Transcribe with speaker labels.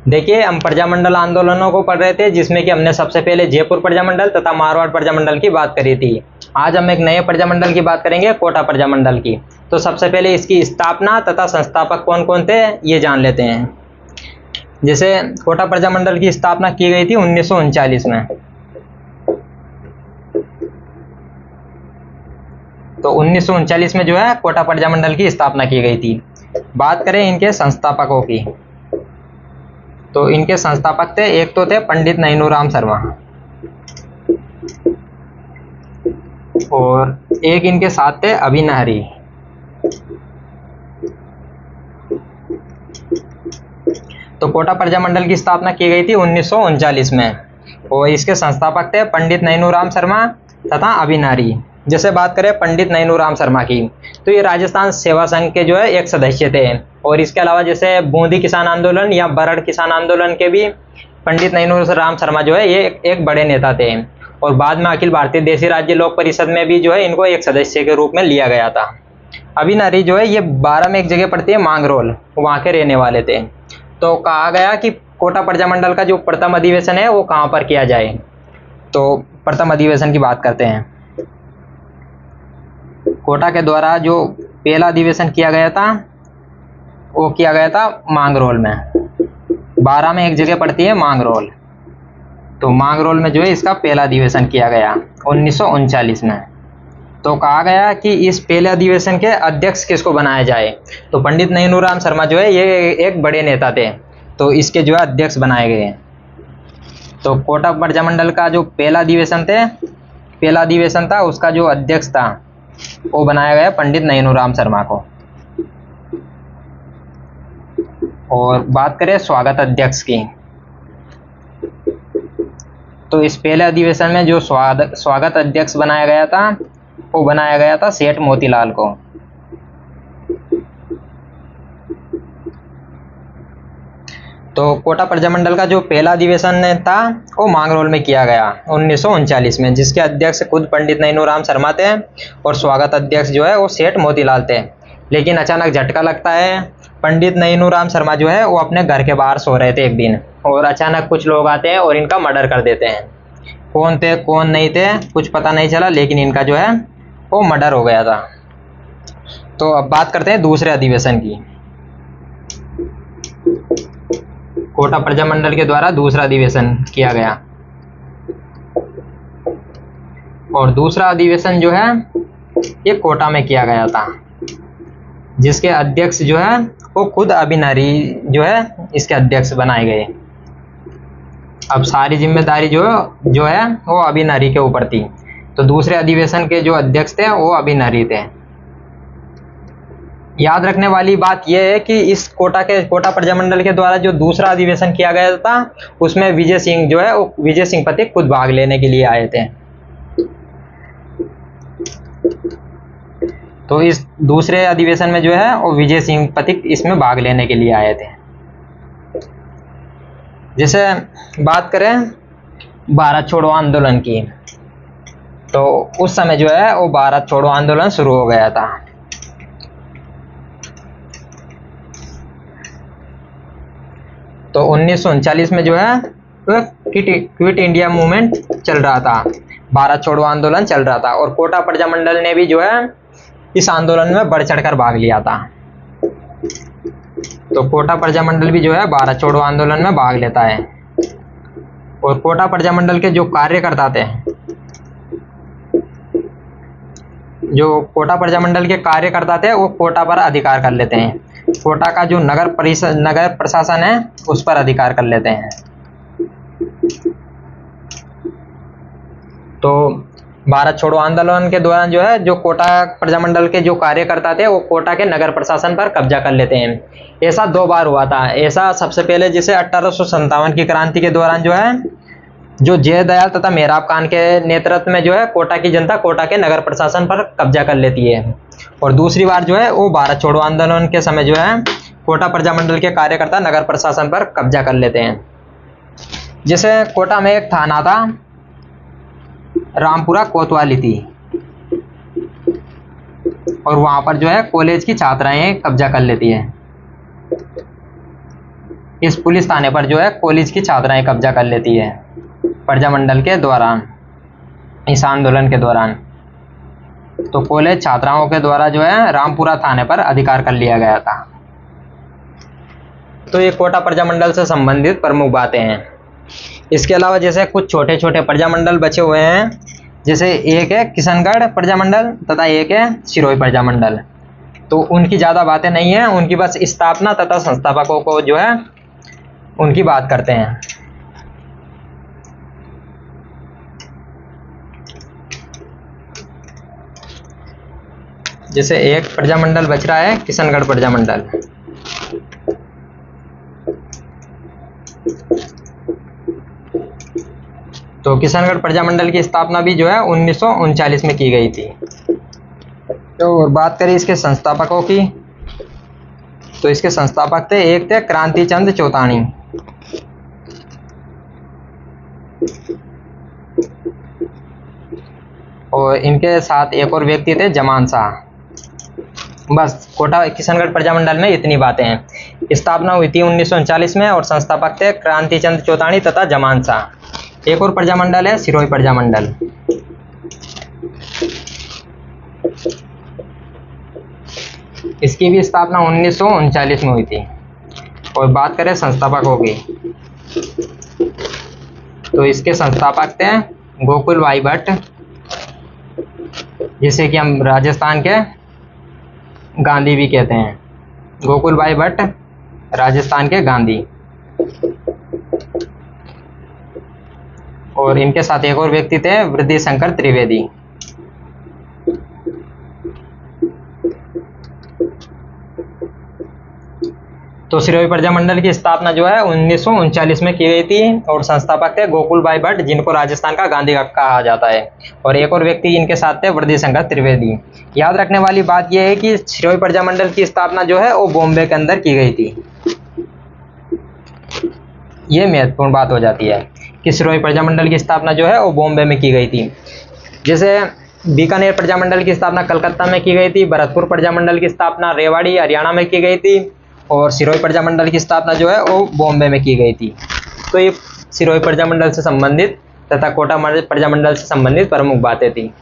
Speaker 1: देखिए, हम प्रजामंडल आंदोलनों को पढ़ रहे थे, जिसमें कि हमने सबसे पहले जयपुर प्रजामंडल तथा मारवाड़ प्रजामंडल की बात करी थी। आज हम एक नए प्रजामंडल की बात करेंगे, कोटा प्रजामंडल की। तो सबसे पहले इसकी स्थापना तथा संस्थापक कौन कौन थे, ये जान लेते हैं। जैसे कोटा प्रजामंडल की स्थापना की गई थी 1939 में। तो 1939 में जो है कोटा प्रजामंडल की स्थापना की गई थी। बात करें इनके संस्थापकों की, तो इनके संस्थापक थे, एक तो थे पंडित नैनूराम शर्मा, और एक इनके साथ थे अभिनहरी। तो कोटा प्रजामंडल की स्थापना की गई थी 1939 में, और इसके संस्थापक थे पंडित नैनूराम शर्मा तथा अभिनहरी। जैसे बात करें पंडित नैनूराम शर्मा की, तो ये राजस्थान सेवा संघ के जो है एक सदस्य थे, और इसके अलावा जैसे बूंदी किसान आंदोलन या बरड़ किसान आंदोलन के भी पंडित नैनूराम शर्मा जो है ये एक बड़े नेता थे। और बाद में अखिल भारतीय देशी राज्य लोक परिषद में भी जो है इनको एक सदस्य के रूप में लिया गया था। अभिनहरी जो है ये 12 में एक जगह पड़ती है मांगरोल, वहाँ के रहने वाले थे। तो कहा गया कि कोटा प्रजामंडल का जो प्रथम अधिवेशन है वो कहाँ पर किया जाए। तो प्रथम अधिवेशन की बात करते हैं। कोटा के द्वारा जो पहला अधिवेशन किया गया था वो किया गया था मांगरोल में। 12 में एक जगह पड़ती है मांगरोल, तो मांगरोल में जो है इसका पहला अधिवेशन किया गया 1939 में। तो कहा गया कि इस पहले अधिवेशन के अध्यक्ष किसको बनाया जाए। तो पंडित नैनूराम शर्मा जो है ये एक बड़े नेता थे, तो इसके जो है अध्यक्ष बनाए गए। तो कोटा प्रजामंडल का जो पहला अधिवेशन था उसका जो अध्यक्ष था वो बनाया गया पंडित नैनूराम शर्मा को। और बात करें स्वागत अध्यक्ष की, तो इस पहले अधिवेशन में जो स्वागत अध्यक्ष बनाया गया था वो बनाया गया था सेठ मोतीलाल को। तो कोटा प्रजामंडल का जो पहला अधिवेशन था वो मांगरोल में किया गया 1939 में, जिसके अध्यक्ष खुद पंडित नैनूराम शर्मा थे और स्वागत अध्यक्ष जो है वो सेठ मोतीलाल थे। लेकिन अचानक झटका लगता है। पंडित नैनूराम शर्मा जो है वो अपने घर के बाहर सो रहे थे एक दिन, और अचानक कुछ लोग आते हैं और इनका मर्डर कर देते हैं। कौन थे कौन नहीं थे कुछ पता नहीं चला, लेकिन इनका जो है वो मर्डर हो गया था। तो अब बात करते हैं दूसरे अधिवेशन की। कोटा प्रजामंडल के द्वारा दूसरा अधिवेशन किया गया, और दूसरा अधिवेशन जो है ये कोटा में किया गया था, जिसके अध्यक्ष जो है वो खुद अभिनहरी जो है इसके अध्यक्ष बनाए गए। अब सारी जिम्मेदारी जो है वो अभिनहरी के ऊपर थी। तो दूसरे अधिवेशन के जो अध्यक्ष थे वो अभिनहरी थे। याद रखने वाली बात यह है कि इस कोटा प्रजामंडल के द्वारा जो दूसरा अधिवेशन किया गया था उसमें विजय सिंह जो है वो विजय सिंह पथिक खुद भाग लेने के लिए आए थे। तो इस दूसरे अधिवेशन में जो है वो विजय सिंह पथिक इसमें भाग लेने के लिए आए थे। जैसे बात करें भारत छोड़ो आंदोलन की, तो उस समय जो है वो भारत छोड़ो आंदोलन शुरू हो गया था। तो 1939 में जो है वो क्विट इंडिया मूवमेंट चल रहा था, भारत छोड़ो आंदोलन चल रहा था, और कोटा प्रजामंडल ने भी जो है इस आंदोलन में बढ़ चढ़कर भाग लिया था। तो कोटा प्रजामंडल भी जो है भारत छोड़ो आंदोलन में भाग लेता है। और कोटा प्रजामंडल के जो कार्यकर्ता थे, जो कोटा प्रजामंडल के कार्यकर्ता थे वो कोटा पर अधिकार कर लेते हैं। कोटा का जो नगर प्रशासन है उस पर अधिकार कर लेते हैं। तो भारत छोड़ो आंदोलन के दौरान जो है जो कोटा प्रजामंडल के जो कार्यकर्ता थे वो कोटा के नगर प्रशासन पर कब्जा कर लेते हैं। ऐसा 2 बार हुआ था। ऐसा सबसे पहले जिसे 1857 की क्रांति के दौरान जो है जो जयदयाल तथा मेहराब खान के नेतृत्व में जो है कोटा की जनता कोटा के नगर प्रशासन पर कब्जा कर लेती है। और दूसरी बार जो है वो भारत छोड़ो आंदोलन के समय जो है कोटा प्रजामंडल के कार्यकर्ता नगर प्रशासन पर कब्जा कर लेते हैं। जैसे कोटा में एक थाना था, रामपुरा कोतवाली थी, और वहां पर जो है कॉलेज की छात्राएं कब्जा कर लेती है। इस पुलिस थाने पर जो है कॉलेज की छात्राएं कब्जा कर लेती है प्रजामंडल के दौरान, इस आंदोलन के दौरान। तो कॉलेज छात्राओं के द्वारा जो है रामपुरा थाने पर अधिकार कर लिया गया था। तो ये कोटा प्रजामंडल से संबंधित प्रमुख बातें हैं। इसके अलावा जैसे कुछ छोटे छोटे प्रजामंडल बचे हुए हैं, जैसे एक है किशनगढ़ प्रजामंडल तथा एक है सिरोही प्रजामंडल। तो उनकी ज़्यादा बातें नहीं है, उनकी बस स्थापना तथा संस्थापकों को जो है उनकी बात करते हैं। जैसे एक प्रजामंडल बच रहा है किशनगढ़ प्रजामंडल। तो किशनगढ़ प्रजामंडल की स्थापना भी जो है 1939 में की गई थी। तो और बात करें इसके संस्थापकों की, तो इसके संस्थापक थे, एक थे क्रांति चंद चौतानी, और इनके साथ एक और व्यक्ति थे जमान शाह। बस कोटा किशनगढ़ प्रजामंडल में इतनी बातें हैं। स्थापना हुई थी 1939 में और संस्थापक थे क्रांति चंद चौतानी तथा जमान शाह। एक और प्रजामंडल है सिरोही प्रजामंडल। इसकी भी स्थापना 1939 में हुई थी। और बात करें संस्थापकों की, तो इसके संस्थापक थे गोकुल भाई भट्ट, जिसे कि हम राजस्थान के गांधी भी कहते हैं। गोकुल भाई भट्ट राजस्थान के गांधी। और इनके साथ एक और व्यक्ति थे वृद्धि शंकर त्रिवेदी। तो सिरोही प्रजामंडल की स्थापना जो है 1939 में की गई थी और संस्थापक थे गोकुल भाई भट्ट, जिनको राजस्थान का गांधी कहा जाता है, और एक और व्यक्ति इनके साथ थे वृद्धि शंकर त्रिवेदी। याद रखने वाली बात यह है कि सिरोही प्रजामंडल की स्थापना जो है वो बॉम्बे के अंदर की गई थी। ये महत्वपूर्ण बात हो जाती है कि सिरोही प्रजामंडल की स्थापना जो है वो बॉम्बे में की गई थी। जैसे बीकानेर प्रजामंडल की स्थापना कलकत्ता में की गई थी, भरतपुर प्रजामंडल की स्थापना रेवाड़ी हरियाणा में की गई थी, और सिरोही प्रजामंडल की स्थापना जो है वो बॉम्बे में की गई थी। तो ये सिरोही प्रजामंडल से संबंधित तथा कोटा प्रजामंडल से संबंधित प्रमुख बातें थी।